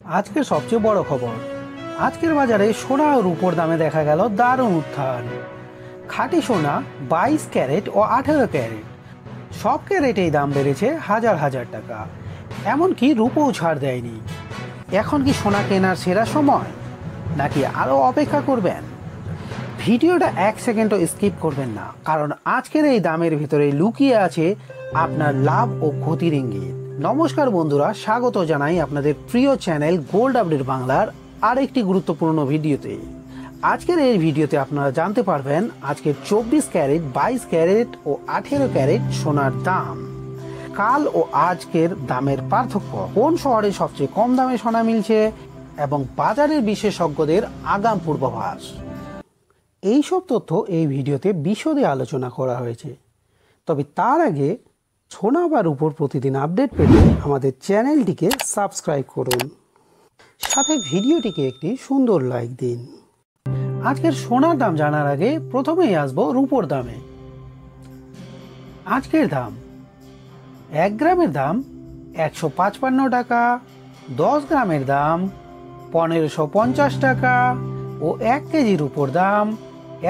আজকের সবচেয়ে বড় খবর, আজকের বাজারে সোনা ও রূপোর দামে দেখা গেল দারুণ উত্থান। খাঁটি সোনা 22 ক্যারেট ও 18 ক্যারেট সব ক্যারেটেই দাম বেড়েছে হাজার হাজার টাকা। এমনকি রূপোও ছাড় দেয়নি। এখন কি সোনা কেনার সেরা সময়, নাকি আরও অপেক্ষা করবেন? ভিডিওটা 1 সেকেন্ডও স্কিপ করবেন না, কারণ আজকের এই দামের ভিতরে লুকিয়ে আছে আপনার লাভ ও ক্ষতির ইঙ্গিত। নমস্কার বন্ধুরা, স্বাগত জানাই আপনাদের প্রিয় চ্যানেল গোল্ড আপডেট বাংলার আরেকটি গুরুত্বপূর্ণ ভিডিওতে। আজকের এই ভিডিওতে আপনারা জানতে পারবেন আজকের 24 ক্যারেট, 22 ক্যারেট ও 18 ক্যারেট সোনার দাম, কাল ও আজকের দামের পার্থক্য, কোন শহরে সবচেয়ে কম দামে সোনা মিলছে এবং বাজারের বিশেষজ্ঞদের আগাম পূর্বাভাস। এইসব তথ্য এই ভিডিওতে বিশদে আলোচনা করা হয়েছে। তবে তার আগে সোনা বা রূপোর প্রতিদিন আপডেট পেতে আমাদের চ্যানেলটিকে সাবস্ক্রাইব করুন, সাথে ভিডিওটিকে একটি সুন্দর লাইক দিন। আজকের সোনার দাম জানার আগে প্রথমেই আসবো রূপোর দামে। আজকের দাম, 1 গ্রামের দাম 155 টাকা, 10 গ্রামের দাম 1550 টাকা ও 1 কেজি রূপোর দাম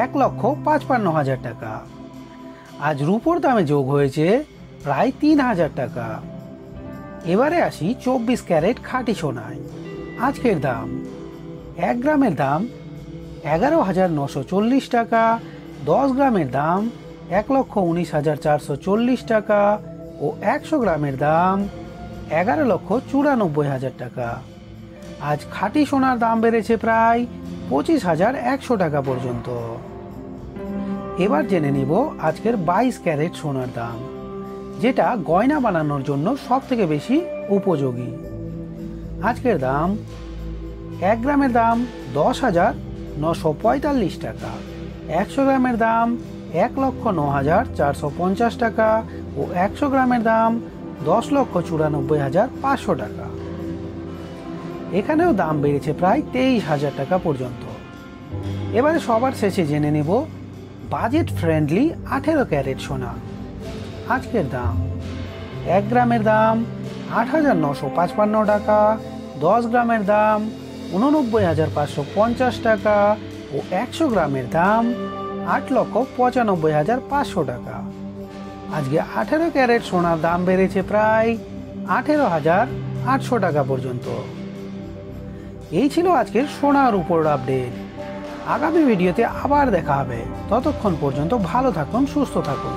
1,55,000 টাকা। আজ রূপোর দামে যোগ হয়েছে প্রায় 3000 টাকা। এবারে আসি 24 ক্যারেট খাঁটি সোনায়। আজকের দাম, 1 গ্রামের দাম 11,940 টাকা, 10 গ্রামের দাম 1,19,440 টাকা ও 100 গ্রামের দাম 11,94,000 টাকা। আজ খাঁটি সোনার দাম বেড়েছে প্রায় 25,100 টাকা পর্যন্ত। এবার জেনে নিব আজকের 22 ক্যারেট সোনার দাম, যেটা গয়না বানানোর জন্য সব থেকে বেশি উপযোগী। আজকের দাম, 1 গ্রামের দাম 10,945 টাকা, 100 গ্রামের দাম 1,09,450 টাকা ও 100 গ্রামের দাম 10,94,500 টাকা। এখানেও দাম বেড়েছে প্রায় 23,000 টাকা পর্যন্ত। এবারে সবার শেষে জেনে নেব বাজেট ফ্রেন্ডলি 18 ক্যারেট সোনা। আজকের দাম, 1 গ্রামের দাম 8,955 টাকা, 10 গ্রামের দাম 89,550 টাকা ও 100 গ্রামের দাম 8,95,500 টাকা। আজকে 18 ক্যারেট সোনার দাম বেড়েছে প্রায় 18,800 টাকা পর্যন্ত। এই ছিল আজকের সোনার উপর আপডেট। আগামী ভিডিওতে আবার দেখা হবে। ততক্ষণ পর্যন্ত ভালো থাকুন, সুস্থ থাকুন।